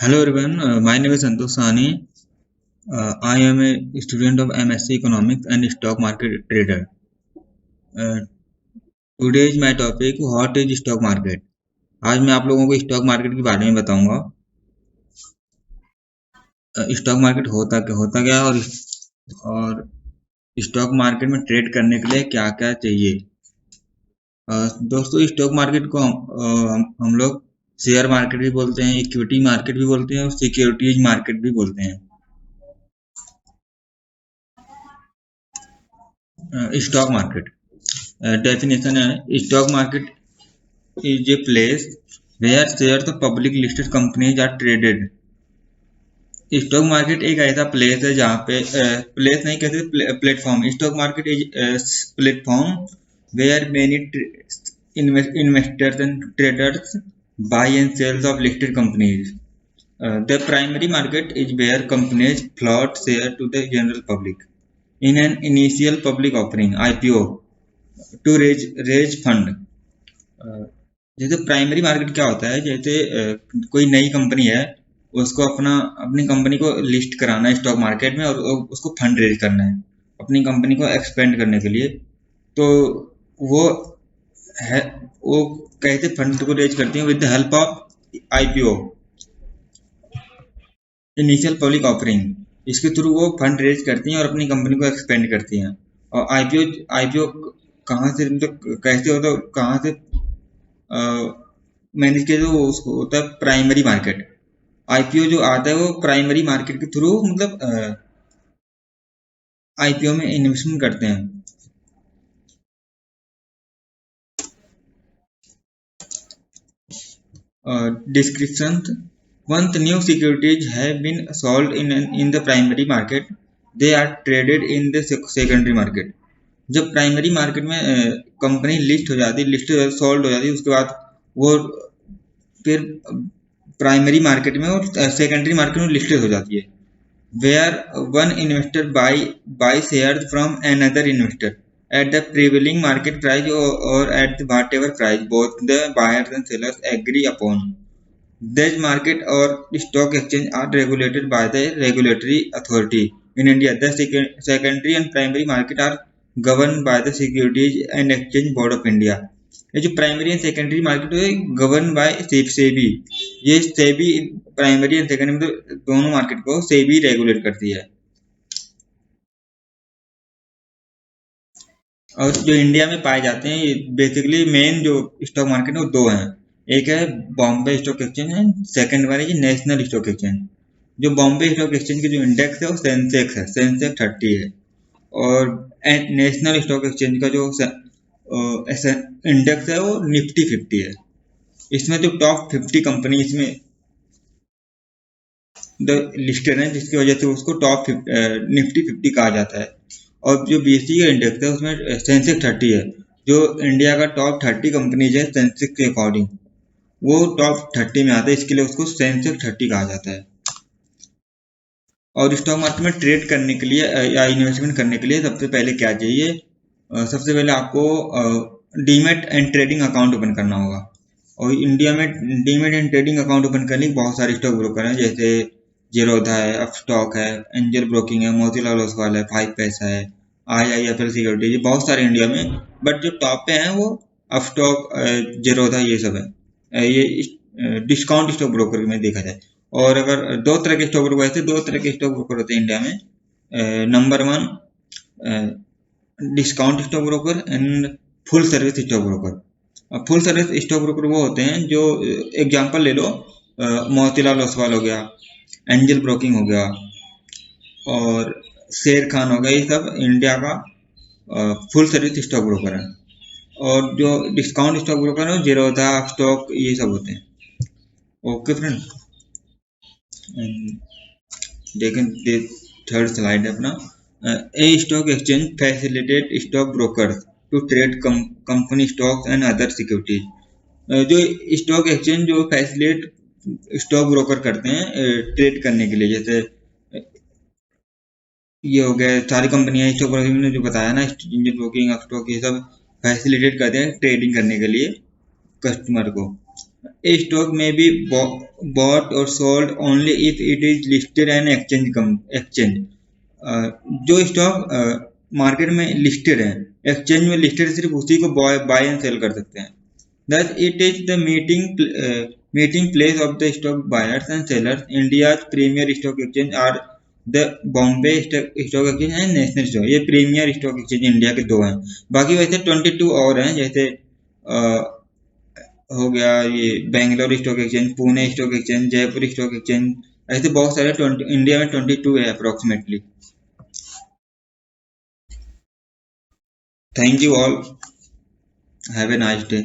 Hello everyone, my name is Santosh Sahni. I am a student of MSc Economics and Stock Market Trader. Uh, Today is my topic What is Stock Market? आज मैं आप लोगों को stock market के बारे में बताऊंगा। Stock market होता क्या है और स्टॉक मार्केट में ट्रेड करने के लिए क्या क्या चाहिए। दोस्तों स्टॉक मार्केट को हम लोग शेयर मार्केट भी बोलते हैं, इक्विटी मार्केट भी बोलते हैं और सिक्योरिटीज मार्केट भी बोलते हैं। स्टॉक मार्केट डेफिनेशन है, stock market is a place where shares of public listed companies are traded। Stock market एक ऐसा प्लेस है जहाँ पे प्लेस नहीं कहते, platform. Stock market is platform where many investors and traders buy and sells of listed companies. The primary market is where companies float shares to the general public in an initial public offering (IPO) to raise fund। जैसे primary market क्या होता है, जैसे कोई नई company है, उसको अपनी कंपनी को लिस्ट कराना है स्टॉक मार्केट में और उसको फंड रेज करना है अपनी कंपनी को एक्सपेंड करने के लिए। तो वो है वो कैसे फंड को रेज करती है? With the help of IPO, initial public offering. इसके थ्रू वो फंड रेज करती हैं और अपनी कंपनी को एक्सपेंड करती हैं। और आईपीओ आईपीओ कहाँ से, मतलब कैसे होता है, कहाँ से मैनेज किया, तो उसको होता है प्राइमरी मार्केट। आईपीओ जो आता है वो प्राइमरी मार्केट के थ्रू, मतलब आईपीओ में इन्वेस्टमेंट करते हैं। Description: once new securities have been sold in the primary market, they are traded in the secondary market। जब प्राइमरी मार्केट में कंपनी लिस्ट हो जाती है, सोल्ड हो जाती है, उसके बाद वो फिर प्राइमरी मार्केट में और सेकेंडरी मार्केट में लिस्टेड हो जाती है। Where one investor buy shares from another investor at the prevailing market price or at whatever price both the buyers and sellers agree upon। These market or stock exchange are regulated by the regulatory authority in India। The secondary and primary market are governed by the Securities and Exchange Board of India। ये जो primary and secondary market है govern by SEBI. ये SEBI primary and secondary, मतलब दोनों market को SEBI regulate करती है। और जो इंडिया में पाए जाते हैं, ये बेसिकली मेन जो स्टॉक मार्केट है वो दो हैं। एक है बॉम्बे स्टॉक एक्सचेंज है, सेकंड वाला है नेशनल स्टॉक एक्सचेंज। जो बॉम्बे स्टॉक एक्सचेंज के जो इंडेक्स है वो सेंसेक्स है, सेंसेक्स 30 है। और नेशनल स्टॉक एक्सचेंज का जो इंडेक्स है वो निफ्टी 50 है। इसमें जो टॉप 50 कंपनी इसमें लिस्टेड है, जिसकी वजह से उसको टॉप निफ्टी 50 कहा जाता है। और जो बीएसई का इंडेक्स है उसमें सेंसेक्स 30 है। जो इंडिया का टॉप 30 कंपनीज है सेंसेक्स के अकॉर्डिंग, वो टॉप 30 में आता है, इसके लिए उसको सेंसेक्स 30 कहा जाता है। और स्टॉक मार्केट में ट्रेड करने के लिए या इन्वेस्टमेंट करने के लिए सबसे पहले क्या चाहिए? सबसे पहले आपको demat and trading account open करना होगा। और इंडिया में demat and trading account open करने के बहुत सारे स्टॉक ब्रोकर हैं, जैसे जीरोधा है, अपस्टॉक है, एंजल ब्रोकिंग है, मोतीलाल ओसवाल है, 5 पैसा है, IIFL सिक्योरिटी, ये बहुत सारे इंडिया में। बट जो टॉप पे हैं वो अपस्टॉक, जीरोधा, ये सब है। ये डिस्काउंट स्टॉक ब्रोकर में देखा जाए। और अगर दो तरह के स्टॉक ब्रोकर, ऐसे दो तरह के स्टॉक ब्रोकर होते हैं इंडिया में। Number 1 discount stock broker and full service stock broker. Full service stock broker वो होते हैं जो, एग्जांपल ले लो, मोतीलाल ओसवाल हो गया, एंजल ब्रोकिंग हो गया और शेर खान हो गया, ये सब इंडिया का फुल सर्विस स्टॉक ब्रोकर है। और जो डिस्काउंट स्टॉक ब्रोकर है, जीरोधा, स्टॉक, ये सब होते हैं। ओके फ्रेंड, देखें थर्ड स्लाइड है अपना। A stock exchange facilitate stock broker to trade company stocks and other securities. जो स्टॉक एक्सचेंज जो फैसिलिटेट स्टॉक ब्रोकर करते हैं ट्रेड करने के लिए, जैसे ये हो गया सारी कंपनियां स्टॉक ब्रोकिंग ने जो बताया ना, इंजन ब्रोकिंग, स्टॉक, ये सब फैसिलिटेट करते हैं ट्रेडिंग करने के लिए कस्टमर को। A stock may be bought or sold only if it is listed an exchange. जो स्टॉक मार्केट में लिस्टेड है, एक्सचेंज में लिस्टेड, सिर्फ उसी को बाय एंड सेल कर सकते हैं. Thus, it is the meeting place of the stock buyers and sellers. India's premier stock exchange are the Bombay Stock Exchange and National Stock. ये प्रीमियर स्टॉक एक्सचेंज इंडिया के दो हैं. बाकी वैसे 22 और हैं, जैसे हो गया ये Bangalore stock exchange, Pune stock exchange, Jaipur stock exchange, ऐसे बहुत सारे इंडिया में 22 है approximately. Thank you all, have a nice day.